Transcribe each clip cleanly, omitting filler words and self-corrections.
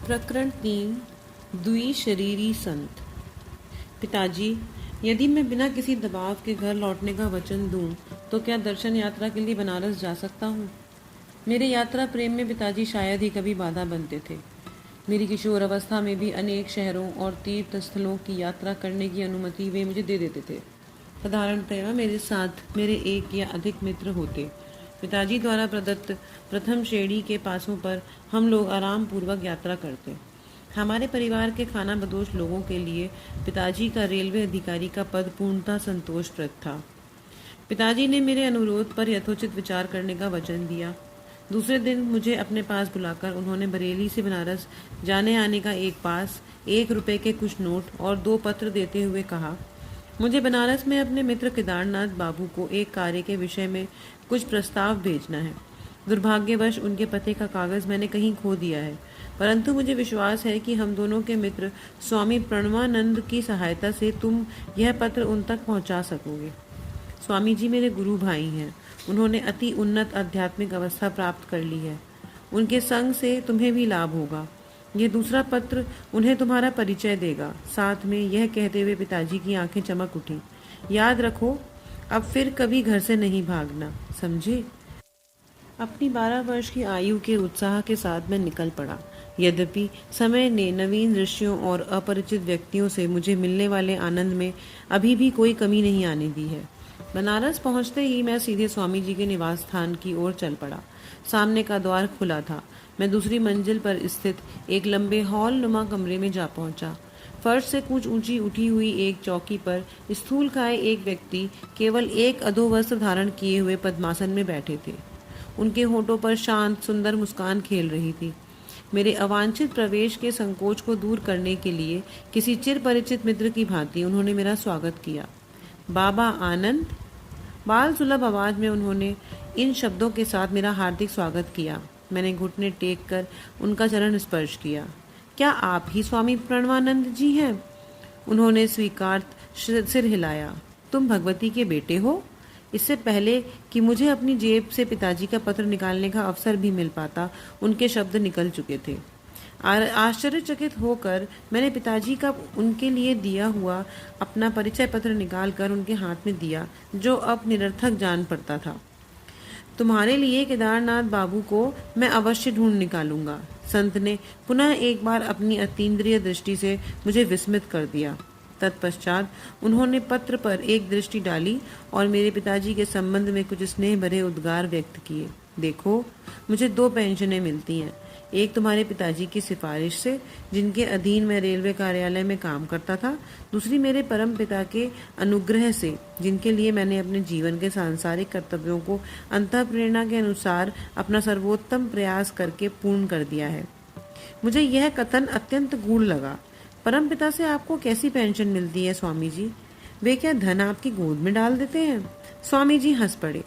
प्रकरण 3 द्विशरीरी संत। पिताजी, यदि मैं बिना किसी दबाव के घर लौटने का वचन दूं, तो क्या दर्शन यात्रा के लिए बनारस जा सकता हूं? मेरे यात्रा प्रेम में पिताजी शायद ही कभी बाधा बनते थे। मेरी किशोर अवस्था में भी अनेक शहरों और तीर्थ स्थलों की यात्रा करने की अनुमति वे मुझे दे देते थे। साधारणतया मेरे साथ मेरे एक या अधिक मित्र होते। पिताजी द्वारा प्रदत्त प्रथम श्रेणी के पासों पर हम लोग आराम पूर्वक यात्रा करते। हमारे परिवार के खाना बदोश लोगों के लिए पिताजी का रेलवे अधिकारी का पद पूर्णतः संतोषप्रद था। पिताजी ने मेरे अनुरोध पर यथोचित विचार करने का वचन दिया। दूसरे दिन मुझे अपने पास बुलाकर उन्होंने बरेली से बनारस जाने आने का एक पास, 1 रुपये के कुछ नोट और 2 पत्र देते हुए कहा, मुझे बनारस में अपने मित्र केदारनाथ बाबू को एक कार्य के विषय में कुछ प्रस्ताव भेजना है। दुर्भाग्यवश उनके पते का कागज मैंने कहीं खो दिया है, परंतु मुझे विश्वास है कि हम दोनों के मित्र स्वामी प्रणवानंद की सहायता से तुम यह पत्र उन तक पहुंचा सकोगे। स्वामी जी मेरे गुरु भाई हैं। उन्होंने अति उन्नत आध्यात्मिक अवस्था प्राप्त कर ली है। उनके संग से तुम्हें भी लाभ होगा। यह दूसरा पत्र उन्हें तुम्हारा परिचय देगा। साथ में यह कहते हुए पिताजी की आंखें चमक उठी, याद रखो, अब फिर कभी घर से नहीं भागना, समझे? अपनी 12 वर्ष की आयु के उत्साह के साथ मैं निकल पड़ा। यद्यपि समय ने नवीन दृश्यों और अपरिचित व्यक्तियों से मुझे मिलने वाले आनंद में अभी भी कोई कमी नहीं आने दी है। बनारस पहुंचते ही मैं सीधे स्वामी जी के निवास स्थान की ओर चल पड़ा। सामने का द्वार खुला था। मैं दूसरी मंजिल पर स्थित एक लंबे हॉल नुमा कमरे में जा पहुंचा। फर्श से कुछ ऊंची उठी हुई एक चौकी पर स्थूलकाय एक व्यक्ति केवल एक अधोवस्त्र धारण किए हुए पद्मासन में बैठे थे। उनके होठों पर शांत सुंदर मुस्कान खेल रही थी। मेरे अवांछित प्रवेश के संकोच को दूर करने के लिए किसी चिर परिचित मित्र की भांति उन्होंने मेरा स्वागत किया। बाबा आनंद, बाल सुलभ आवाज में उन्होंने इन शब्दों के साथ मेरा हार्दिक स्वागत किया। मैंने घुटने टेक कर उनका चरण स्पर्श किया। क्या आप ही स्वामी प्रणवानंद जी हैं? उन्होंने स्वीकार्त सिर हिलाया। तुम भगवती के बेटे हो? इससे पहले कि मुझे अपनी जेब से पिताजी का पत्र निकालने का अवसर भी मिल पाता, उनके शब्द निकल चुके थे। आश्चर्यचकित होकर मैंने पिताजी का उनके लिए दिया हुआ अपना परिचय पत्र निकालकर उनके हाथ में दिया, जो अब निरर्थक जान पड़ता था। तुम्हारे लिए केदारनाथ बाबू को मैं अवश्य ढूंढ निकालूंगा। संत ने पुनः एक बार अपनी अतीन्द्रिय दृष्टि से मुझे विस्मित कर दिया। तत्पश्चात उन्होंने पत्र पर एक दृष्टि डाली और मेरे पिताजी के संबंध में कुछ स्नेह भरे उद्गार व्यक्त किए। देखो, मुझे 2 पेंशनें मिलती हैं। एक तुम्हारे पिताजी की सिफारिश से, जिनके अधीन मैं रेलवे कार्यालय में काम करता था। दूसरी मेरे परम पिता के अनुग्रह से, जिनके लिए मैंने अपने जीवन के सांसारिक कर्तव्यों को अंतःप्रेरणा के अनुसार अपना सर्वोत्तम प्रयास करके पूर्ण कर दिया है। मुझे यह कथन अत्यंत गूढ़ लगा। परम पिता से आपको कैसी पेंशन मिलती है स्वामी जी? वे क्या धन आपकी गोद में डाल देते हैं? स्वामी जी हंस पड़े।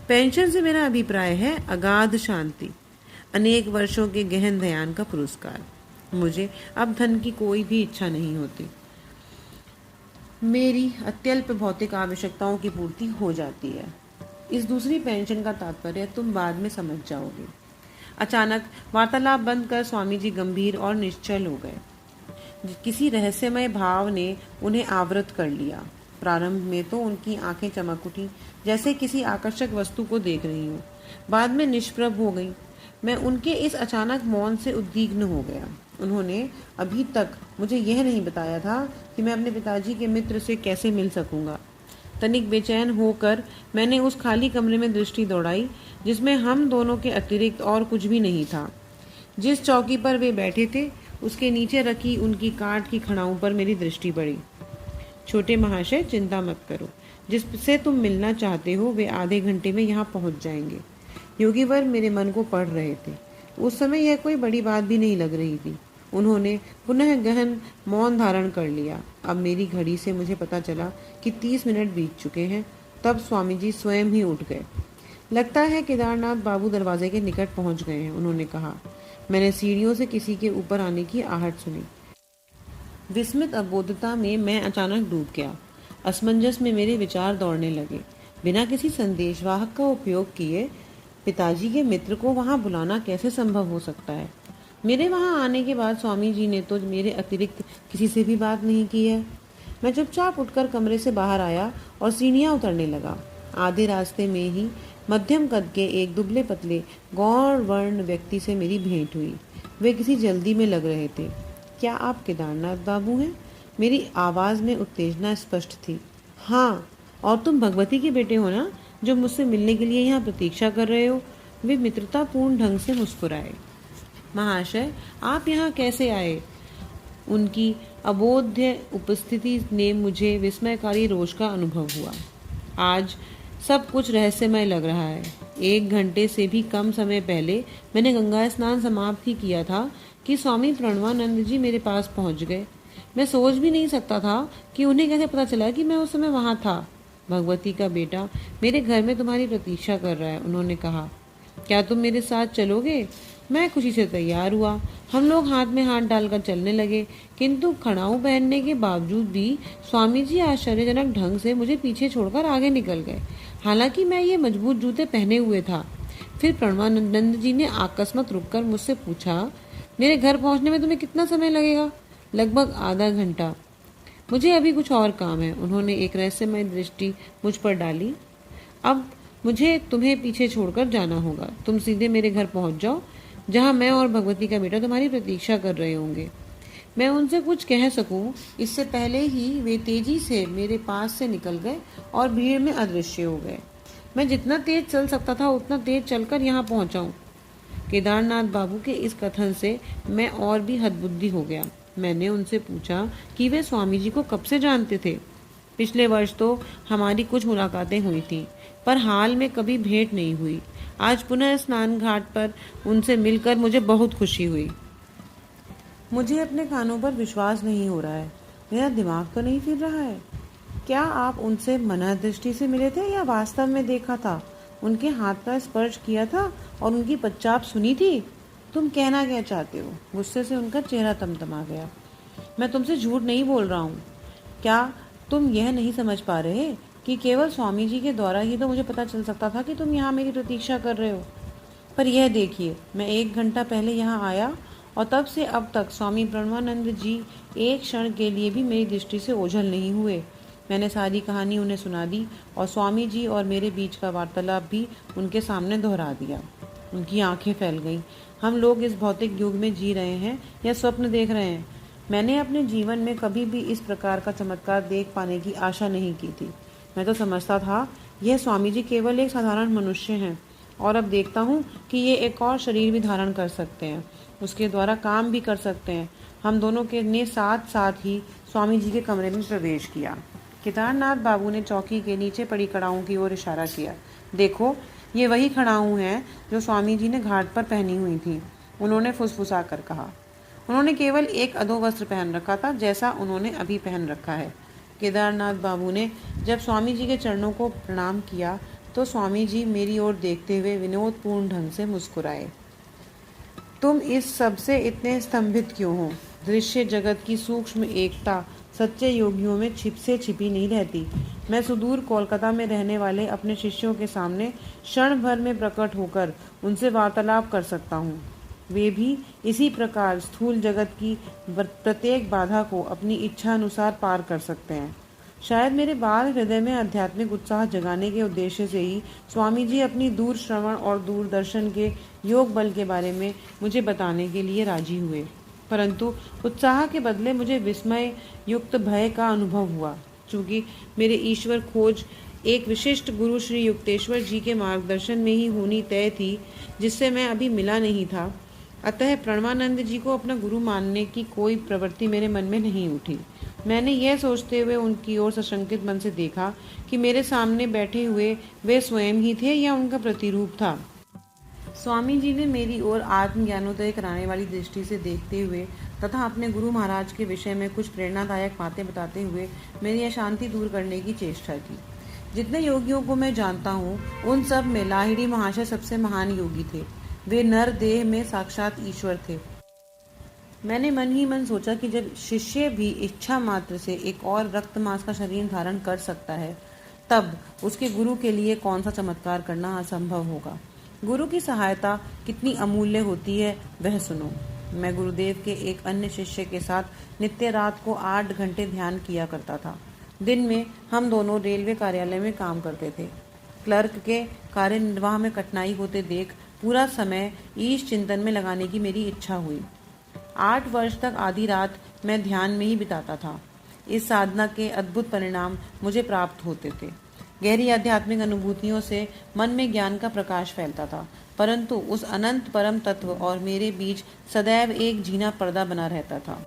पेंशन से मेरा अभिप्राय है अगाध शांति, अनेक वर्षों के गहन ध्यान का पुरस्कार। मुझे अब धन की कोई भी इच्छा नहीं होती। मेरी अत्यल्प भौतिक आवश्यकताओं की पूर्ति हो जाती है। इस दूसरी पेंशन का तात्पर्य तुम बाद में समझ जाओगे। अचानक वार्तालाप बंद कर स्वामी जी गंभीर और निश्चल हो गए। किसी रहस्यमय भाव ने उन्हें आवृत कर लिया। प्रारंभ में तो उनकी आंखें चमक उठी, जैसे किसी आकर्षक वस्तु को देख रही हूँ। बाद में निष्प्रभ हो गई। मैं उनके इस अचानक मौन से उद्विग्न हो गया। उन्होंने अभी तक मुझे यह नहीं बताया था कि मैं अपने पिताजी के मित्र से कैसे मिल सकूंगा। तनिक बेचैन होकर मैंने उस खाली कमरे में दृष्टि दौड़ाई, जिसमें हम दोनों के अतिरिक्त और कुछ भी नहीं था। जिस चौकी पर वे बैठे थे, उसके नीचे रखी उनकी काठ की खड़ाऊ पर मेरी दृष्टि पड़ी। छोटे महाशय, चिंता मत करो। जिससे तुम मिलना चाहते हो वे आधे घंटे में यहाँ पहुँच जाएंगे। योगीवर मेरे मन को पढ़ रहे थे। उस समय यह कोई बड़ी बात भी नहीं लग रही थी। उन्होंने पुनः गहन मौन धारण कर लिया। अब मेरी घड़ी से मुझे पता चला कि 30 मिनट बीत चुके हैं। तब स्वामी जी स्वयं ही उठ गए। लगता है केदारनाथ बाबू दरवाजे के निकट पहुंच गए हैं, उन्होंने कहा। मैंने सीढ़ियों से किसी के ऊपर आने की आहट सुनी। विस्मित अबोधता में मैं अचानक डूब गया। असमंजस में मेरे विचार दौड़ने लगे। बिना किसी संदेशवाहक का उपयोग किए पिताजी के मित्र को वहां बुलाना कैसे संभव हो सकता है? मेरे वहाँ आने के बाद स्वामी जी ने तो मेरे अतिरिक्त किसी से भी बात नहीं की है। मैं चुपचाप उठकर कमरे से बाहर आया और सीढ़ियाँ उतरने लगा। आधे रास्ते में ही मध्यम कद के एक दुबले पतले गौर वर्ण व्यक्ति से मेरी भेंट हुई। वे किसी जल्दी में लग रहे थे। क्या आप केदारनाथ बाबू हैं? मेरी आवाज़ में उत्तेजना स्पष्ट थी। हाँ, और तुम भगवती के बेटे हो ना, जो मुझसे मिलने के लिए यहाँ प्रतीक्षा कर रहे हो? वे मित्रतापूर्ण ढंग से मुस्कुराए। महाशय, आप यहाँ कैसे आए? उनकी अबोध्य उपस्थिति ने मुझे विस्मयकारी रोष का अनुभव हुआ। आज सब कुछ रहस्यमय लग रहा है। 1 घंटे से भी कम समय पहले मैंने गंगा स्नान समाप्त ही किया था कि स्वामी प्रणवानंद जी मेरे पास पहुंच गए। मैं सोच भी नहीं सकता था कि उन्हें कैसे पता चला कि मैं उस समय वहां था। भगवती का बेटा मेरे घर में तुम्हारी प्रतीक्षा कर रहा है, उन्होंने कहा। क्या तुम मेरे साथ चलोगे? मैं खुशी से तैयार हुआ। हम लोग हाथ में हाथ डालकर चलने लगे, किंतु खड़ाऊ पहनने के बावजूद भी स्वामी जी आश्चर्यजनक ढंग से मुझे पीछे छोड़कर आगे निकल गए, हालांकि मैं ये मजबूत जूते पहने हुए था। फिर प्रणवानंद जी ने अकस्मात रुककर मुझसे पूछा, मेरे घर पहुंचने में तुम्हें कितना समय लगेगा? लगभग आधा घंटा। मुझे अभी कुछ और काम है, उन्होंने एक रहस्यमय दृष्टि मुझ पर डाली। अब मुझे तुम्हें पीछे छोड़कर जाना होगा। तुम सीधे मेरे घर पहुंच जाओ, जहां मैं और भगवती का बेटा तुम्हारी प्रतीक्षा कर रहे होंगे। मैं उनसे कुछ कह सकूं इससे पहले ही वे तेजी से मेरे पास से निकल गए और भीड़ में अदृश्य हो गए। मैं जितना तेज चल सकता था उतना तेज चलकर यहाँ पहुंचा हूं। केदारनाथ बाबू के इस कथन से मैं और भी हतबुद्धि हो गया। मैंने उनसे पूछा कि वे स्वामी जी को कब से जानते थे। पिछले वर्ष तो हमारी कुछ मुलाकातें हुई थी, पर हाल में कभी भेंट नहीं हुई। आज पुनः स्नान घाट पर उनसे मिलकर मुझे बहुत खुशी हुई। मुझे अपने कानों पर विश्वास नहीं हो रहा है। मेरा दिमाग तो नहीं फिर रहा है। क्या आप उनसे मना दृष्टि से मिले थे या वास्तव में देखा था? उनके हाथ का स्पर्श किया था और उनकी पच्चाप सुनी थी? तुम कहना क्या चाहते हो? गुस्से से उनका चेहरा तमतमा गया। मैं तुमसे झूठ नहीं बोल रहा हूँ। क्या तुम यह नहीं समझ पा रहे कि केवल स्वामी जी के द्वारा ही तो मुझे पता चल सकता था कि तुम यहाँ मेरी प्रतीक्षा कर रहे हो? पर यह देखिए, मैं 1 घंटा पहले यहाँ आया और तब से अब तक स्वामी प्रणवानंद जी एक क्षण के लिए भी मेरी दृष्टि से ओझल नहीं हुए। मैंने सारी कहानी उन्हें सुना दी और स्वामी जी और मेरे बीच का वार्तालाप भी उनके सामने दोहरा दिया। उनकी आंखें फैल गईं। हम लोग इस भौतिक युग में जी रहे हैं या स्वप्न देख रहे हैं? मैंने अपने जीवन में कभी भी इस प्रकार का चमत्कार देख पाने की आशा नहीं की थी। मैं तो समझता था यह स्वामी जी केवल एक साधारण मनुष्य हैं, और अब देखता हूँ कि ये एक और शरीर भी धारण कर सकते हैं, उसके द्वारा काम भी कर सकते हैं। हम दोनों के ने साथ साथ ही स्वामी जी के कमरे में प्रवेश किया। केदारनाथ बाबू ने चौकी के नीचे पड़ी कड़ाऊं की ओर इशारा किया। देखो, ये वही कड़ाऊं हैं जो स्वामी जी ने घाट पर पहनी हुई थी, उन्होंने फुसफुसा कर कहा। उन्होंने केवल एक अधोवस्त्र पहन रखा था, जैसा उन्होंने अभी पहन रखा है। केदारनाथ बाबू ने जब स्वामी जी के चरणों को प्रणाम किया तो स्वामी जी मेरी ओर देखते हुए विनोदपूर्ण ढंग से मुस्कुराए। तुम इस सब से इतने स्तंभित क्यों हो? दृश्य जगत की सूक्ष्म एकता सच्चे योगियों में छिप से छिपी नहीं रहती। मैं सुदूर कोलकाता में रहने वाले अपने शिष्यों के सामने क्षण भर में प्रकट होकर उनसे वार्तालाप कर सकता हूँ। वे भी इसी प्रकार स्थूल जगत की प्रत्येक बाधा को अपनी इच्छा अनुसार पार कर सकते हैं। शायद मेरे बाल हृदय में आध्यात्मिक उत्साह जगाने के उद्देश्य से ही स्वामी जी अपनी दूर श्रवण और दूरदर्शन के योग बल के बारे में मुझे बताने के लिए राजी हुए, परंतु उत्साह के बदले मुझे विस्मय युक्त भय का अनुभव हुआ। चूँकि मेरे ईश्वर खोज एक विशिष्ट गुरु श्री युक्तेश्वर जी के मार्गदर्शन में ही होनी तय थी, जिससे मैं अभी मिला नहीं था, अतः प्रणवानंद जी को अपना गुरु मानने की कोई प्रवृत्ति मेरे मन में नहीं उठी। मैंने यह सोचते हुए उनकी ओर सशंकित मन से देखा कि मेरे सामने बैठे हुए वे स्वयं ही थे या उनका प्रतिरूप था। स्वामी जी ने मेरी ओर आत्मज्ञानोदय कराने वाली दृष्टि से देखते हुए तथा अपने गुरु महाराज के विषय में कुछ प्रेरणादायक बातें बताते हुए मेरी अशांति दूर करने की चेष्टा की। जितने योगियों को मैं जानता हूँ, उन सब में लाहिड़ी महाशय सबसे महान योगी थे। वे नर देह में साक्षात ईश्वर थे। मैंने मन ही मन सोचा कि जब शिष्य भी इच्छा मात्र से एक और रक्त मांस का शरीर धारण कर सकता है, तब उसके गुरु के लिए कौन सा चमत्कार करना असंभव होगा। गुरु की सहायता कितनी अमूल्य होती है, वह सुनो। मैं गुरुदेव के एक अन्य शिष्य के साथ नित्य रात को 8 घंटे ध्यान किया करता था। दिन में हम दोनों रेलवे कार्यालय में काम करते थे। क्लर्क के कार्य निर्वाह में कठिनाई होते देख पूरा समय ईश चिंतन में लगाने की मेरी इच्छा हुई। 8 वर्ष तक आधी रात मैं ध्यान में ही बिताता था। इस साधना के अद्भुत परिणाम मुझे प्राप्त होते थे। गहरी आध्यात्मिक अनुभूतियों से मन में ज्ञान का प्रकाश फैलता था, परंतु उस अनंत परम तत्व और मेरे बीच सदैव एक जीना पर्दा बना रहता था।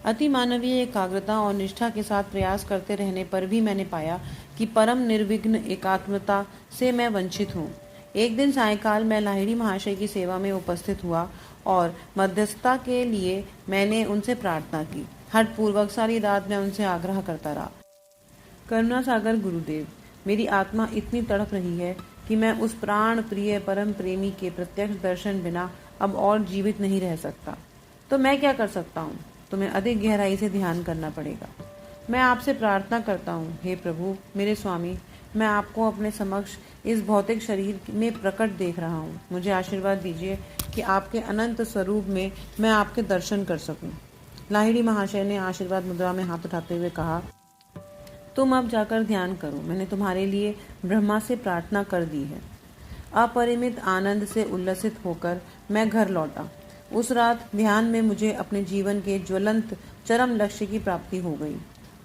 अति मानवीय एकाग्रता और निष्ठा के साथ प्रयास करते रहने पर भी मैंने पाया कि परम निर्विघ्न एकात्मता से मैं वंचित हूँ। एक दिन सायंकाल मैं लाहिड़ी महाशय की सेवा में उपस्थित हुआ और मध्यस्थता के लिए मैंने उनसे प्रार्थना की। हठपूर्वक सारी रात मैं उनसे आग्रह करता रहा, करुणा सागर गुरुदेव, मेरी आत्मा इतनी तड़प रही है कि मैं उस प्राण प्रिय परम प्रेमी के प्रत्यक्ष दर्शन बिना अब और जीवित नहीं रह सकता। तो मैं क्या कर सकता हूँ? तुम्हें अधिक गहराई से ध्यान करना पड़ेगा। मैं आपसे प्रार्थना करता हूँ, हे प्रभु, मेरे स्वामी, मैं आपको अपने समक्ष इस भौतिक शरीर में प्रकट देख रहा हूँ। मुझे आशीर्वाद दीजिए कि आपके अनंत स्वरूप में मैं आपके दर्शन कर सकूं। लाहिड़ी महाशय ने आशीर्वाद मुद्रा में हाथ उठाते हुए कहा, तुम अब जाकर ध्यान करो। मैंने तुम्हारे लिए ब्रह्मा से प्रार्थना कर दी है। अपरिमित आनंद से उल्लसित होकर मैं घर लौटा। उस रात ध्यान में मुझे अपने जीवन के ज्वलंत चरम लक्ष्य की प्राप्ति हो गई।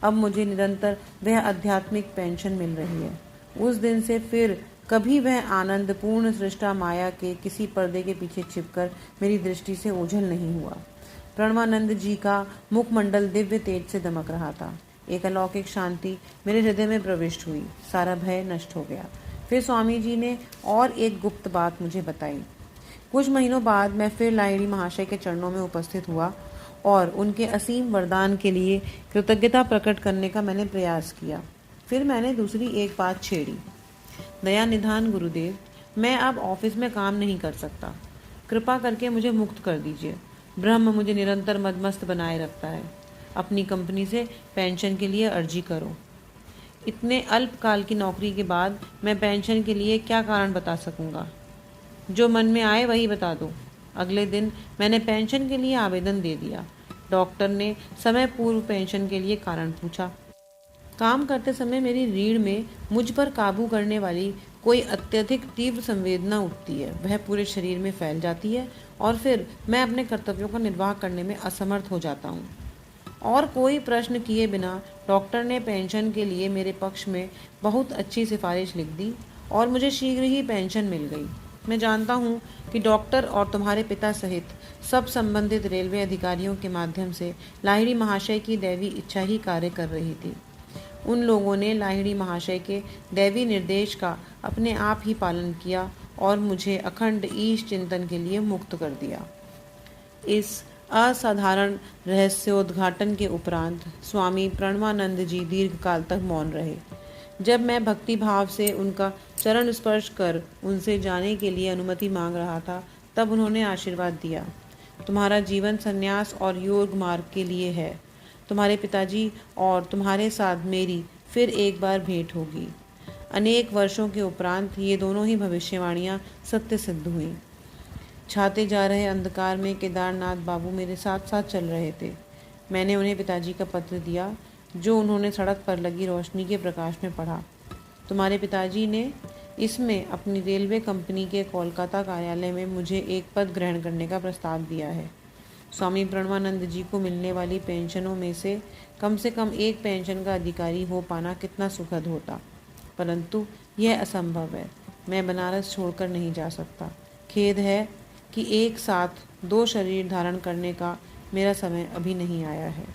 अब मुझे निरंतर वह आध्यात्मिक पेंशन मिल रही है। उस दिन से फिर कभी वह आनंद पूर्ण सृष्टा माया के किसी पर्दे के पीछे छिपकर मेरी दृष्टि से ओझल नहीं हुआ। प्रणवानंद जी का मुखमंडल दिव्य तेज से दमक रहा था। एक अलौकिक शांति मेरे हृदय में प्रविष्ट हुई। सारा भय नष्ट हो गया। फिर स्वामी जी ने और एक गुप्त बात मुझे बताई। कुछ महीनों बाद मैं फिर लाहिड़ी महाशय के चरणों में उपस्थित हुआ और उनके असीम वरदान के लिए कृतज्ञता प्रकट करने का मैंने प्रयास किया। फिर मैंने दूसरी एक बात छेड़ी, दया निधान गुरुदेव, मैं अब ऑफिस में काम नहीं कर सकता। कृपा करके मुझे मुक्त कर दीजिए। ब्रह्म मुझे निरंतर मदमस्त बनाए रखता है। अपनी कंपनी से पेंशन के लिए अर्जी करो। इतने अल्पकाल की नौकरी के बाद मैं पेंशन के लिए क्या कारण बता सकूंगा? जो मन में आए वही बता दो। अगले दिन मैंने पेंशन के लिए आवेदन दे दिया। डॉक्टर ने समय पूर्व पेंशन के लिए कारण पूछा। काम करते समय मेरी रीढ़ में मुझ पर काबू करने वाली कोई अत्यधिक तीव्र संवेदना उठती है। वह पूरे शरीर में फैल जाती है और फिर मैं अपने कर्तव्यों का निर्वाह करने में असमर्थ हो जाता हूँ। और कोई प्रश्न किए बिना डॉक्टर ने पेंशन के लिए मेरे पक्ष में बहुत अच्छी सिफारिश लिख दी और मुझे शीघ्र ही पेंशन मिल गई। मैं जानता हूँ कि डॉक्टर और तुम्हारे पिता सहित सब संबंधित रेलवे अधिकारियों के माध्यम से लाहिड़ी महाशय की दैवी इच्छा ही कार्य कर रही थी। उन लोगों ने लाहिड़ी महाशय के दैवी निर्देश का अपने आप ही पालन किया और मुझे अखंड ईश चिंतन के लिए मुक्त कर दिया। इस असाधारण रहस्योद्घाटन के उपरांत स्वामी प्रणवानंद जी दीर्घकाल तक मौन रहे। जब मैं भक्ति भाव से उनका चरण स्पर्श कर उनसे जाने के लिए अनुमति मांग रहा था, तब उन्होंने आशीर्वाद दिया, तुम्हारा जीवन संन्यास और योग मार्ग के लिए है। तुम्हारे पिताजी और तुम्हारे साथ मेरी फिर एक बार भेंट होगी। अनेक वर्षों के उपरांत ये दोनों ही भविष्यवाणियाँ सत्य सिद्ध हुई। छाते जा रहे अंधकार में केदारनाथ बाबू मेरे साथ साथ चल रहे थे। मैंने उन्हें पिताजी का पत्र दिया, जो उन्होंने सड़क पर लगी रोशनी के प्रकाश में पढ़ा। तुम्हारे पिताजी ने इसमें अपनी रेलवे कंपनी के कोलकाता कार्यालय में मुझे एक पद ग्रहण करने का प्रस्ताव दिया है। स्वामी प्रणवानंद जी को मिलने वाली पेंशनों में से कम एक पेंशन का अधिकारी हो पाना कितना सुखद होता, परंतु यह असंभव है। मैं बनारस छोड़कर नहीं जा सकता। खेद है कि एक साथ 2 शरीर धारण करने का मेरा समय अभी नहीं आया है।